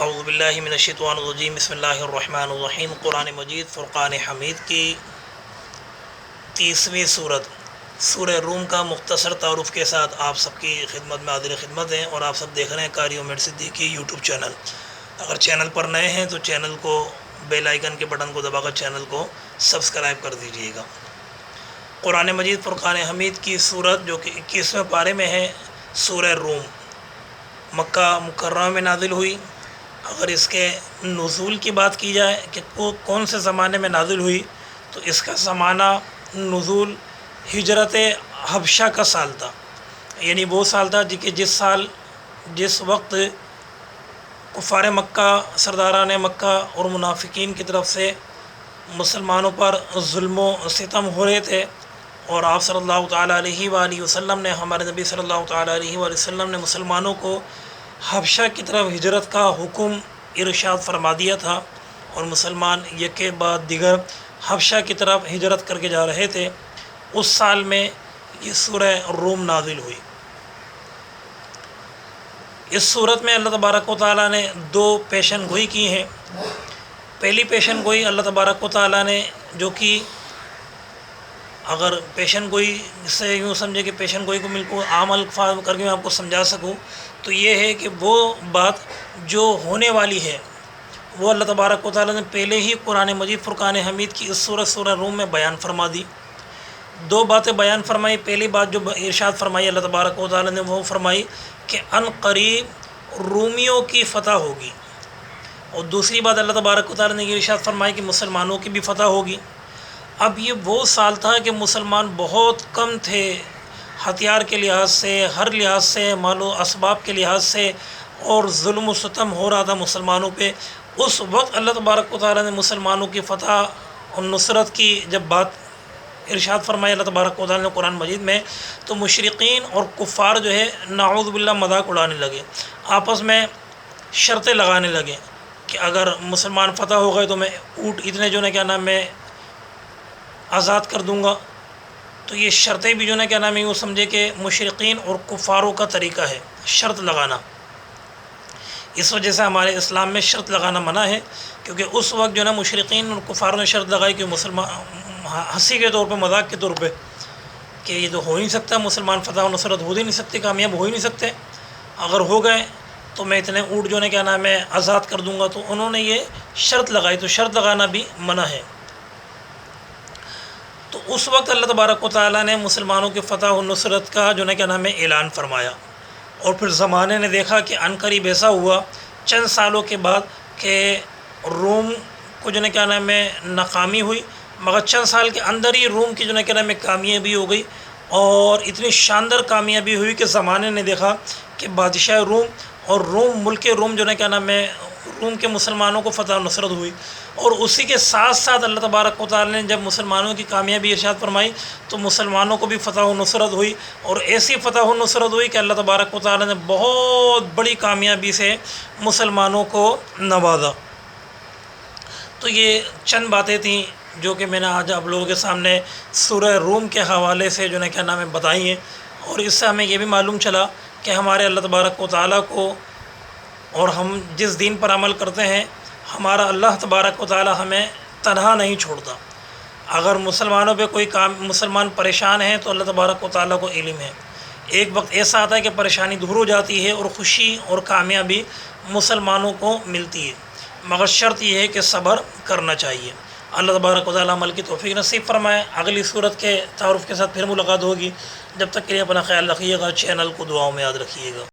اعوذ باللہ من الشیطان الرجیم بسم اللہ الرحمن الرحیم۔ قرآن مجید فرقان حمید کی 30ویں صورت سورہ روم کا مختصر تعارف کے ساتھ آپ سب کی خدمت میں حاضر خدمت ہیں، اور آپ سب دیکھ رہے ہیں قاری عمر صدیقی یوٹیوب چینل۔ اگر چینل پر نئے ہیں تو چینل کو بیل آئیکن کے بٹن کو دبا کر چینل کو سبسکرائب کر دیجیے گا۔ قرآن مجید فرقان حمید کی صورت جو کہ 21ویں پارے میں ہے، سورہ روم مکہ مکرمہ میں نازل ہوئی۔ اگر اس کے نزول کی بات کی جائے کہ کون سے زمانے میں نازل ہوئی، تو اس کا زمانہ نزول ہجرت حبشہ کا سال تھا، یعنی وہ سال تھا کہ جس وقت کفار مکہ، سرداران مکہ اور منافقین کی طرف سے مسلمانوں پر ظلم و ستم ہو رہے تھے، اور آپ صلی اللہ تعالیٰ علیہ وآلہ وسلم نے، ہمارے نبی صلی اللہ تعالیٰ علیہ وآلہ وسلم نے مسلمانوں کو حبشہ کی طرف ہجرت کا حکم ارشاد فرما دیا تھا، اور مسلمان یک کے بعد دیگر حبشہ کی طرف ہجرت کر کے جا رہے تھے۔ اس سال میں یہ سورہ روم نازل ہوئی۔ اس صورت میں اللہ تبارک و تعالیٰ نے 2 پیشن گوئی کی ہیں۔ پہلی پیشن گوئی اللہ تبارک و تعالیٰ نے، جو کہ اگر پیشن گوئی سے یوں سمجھے کہ پیشن گوئی کو بالکل عام الفاظ کر کے میں آپ کو سمجھا سکوں، تو یہ ہے کہ وہ بات جو ہونے والی ہے وہ اللہ تبارک و تعالیٰ نے پہلے ہی قرآن مجید فرقان حمید کی اس سورہ روم میں بیان فرما دی۔ 2 باتیں بیان فرمائی۔ پہلی بات جو ارشاد فرمائی اللہ تبارک و تعالیٰ نے، وہ فرمائی کہ ان قریب رومیوں کی فتح ہوگی، اور دوسری بات اللہ تبارک و تعالیٰ نے یہ ارشاد فرمائی کہ مسلمانوں کی بھی فتح ہوگی۔ اب یہ وہ سال تھا کہ مسلمان بہت کم تھے، ہتھیار کے لحاظ سے، ہر لحاظ سے، مال و اسباب کے لحاظ سے، اور ظلم و ستم ہو رہا تھا مسلمانوں پہ۔ اس وقت اللہ تبارک و تعالیٰ نے مسلمانوں کی فتح اور نصرت کی جب بات ارشاد فرمائی اللہ تبارک و تعالیٰ نے قرآن مجید میں، تو مشرقین اور کفار جو ہے نعوذ باللہ مذاق اڑانے لگے، آپس میں شرطیں لگانے لگے کہ اگر مسلمان فتح ہو گئے تو میں اونٹ اتنے جو ہے کیا نام میں آزاد کر دوں گا۔ تو یہ شرطیں بھی جو ہے کیا نام ہے، وہ سمجھے کہ مشرقین اور کفاروں کا طریقہ ہے شرط لگانا۔ اس وجہ سے ہمارے اسلام میں شرط لگانا منع ہے، کیونکہ اس وقت جو ہے نا مشرقین اور کفاروں نے شرط لگائی کہ مسلمان ہنسی کے طور پہ، مذاق کے طور پہ، کہ یہ تو ہو ہی نہیں سکتا، مسلمان فتح و نصرت ہو ہی نہیں سکتے، کامیاب ہو ہی نہیں سکتے، اگر ہو گئے تو میں اتنے اونٹ جو ہے کیا نام ہے آزاد کر دوں گا۔ تو انہوں نے یہ شرط لگائی، تو شرط لگانا بھی منع ہے۔ تو اس وقت اللہ تبارک و تعالیٰ نے مسلمانوں کی فتح و نصرت کا جو ہے کیا نام ہے اعلان فرمایا، اور پھر زمانے نے دیکھا کہ عن قریب ایسا ہوا چند سالوں کے بعد کہ روم کو جو ہے کیا نام ہے ناکامی ہوئی، مگر چند سال کے اندر ہی روم کی جو ہے کیا نام ہے کامیابی ہو گئی، اور اتنی شاندار کامیابی ہوئی کہ زمانے نے دیکھا کہ بادشاہ روم اور ملک روم جو ہے کیا نام ہے روم کے مسلمانوں کو فتح و نصرت ہوئی۔ اور اسی کے ساتھ ساتھ اللہ تبارک و تعالیٰ نے جب مسلمانوں کی کامیابی ارشاد فرمائی تو مسلمانوں کو بھی فتح و نصرت ہوئی، اور ایسی فتح و نصرت ہوئی کہ اللہ تبارک و تعالیٰ نے بہت بڑی کامیابی سے مسلمانوں کو نوازا۔ تو یہ چند باتیں تھیں جو کہ میں نے آج آپ لوگوں کے سامنے سورہ روم کے حوالے سے جو ہے کیا نام ہے بتائی ہیں، اور اس سے ہمیں یہ بھی معلوم چلا کہ ہمارے اللہ تبارک و تعالیٰ کو، اور ہم جس دین پر عمل کرتے ہیں، ہمارا اللہ تبارک و تعالیٰ ہمیں تنہا نہیں چھوڑتا۔ اگر مسلمانوں پہ کوئی مسلمان پریشان ہیں تو اللہ تبارک و تعالیٰ کو علم ہے، ایک وقت ایسا آتا ہے کہ پریشانی دور ہو جاتی ہے اور خوشی اور کامیابی مسلمانوں کو ملتی ہے، مگر شرط یہ ہے کہ صبر کرنا چاہیے۔ اللہ تبارک و تعالیٰ عمل کی توفیق نصیب فرمائے۔ اگلی صورت کے تعارف کے ساتھ پھر ملاقات ہوگی، جب تک کے لیے اپنا خیال رکھیے گا، چینل کو دعاؤں میں یاد رکھیے گا۔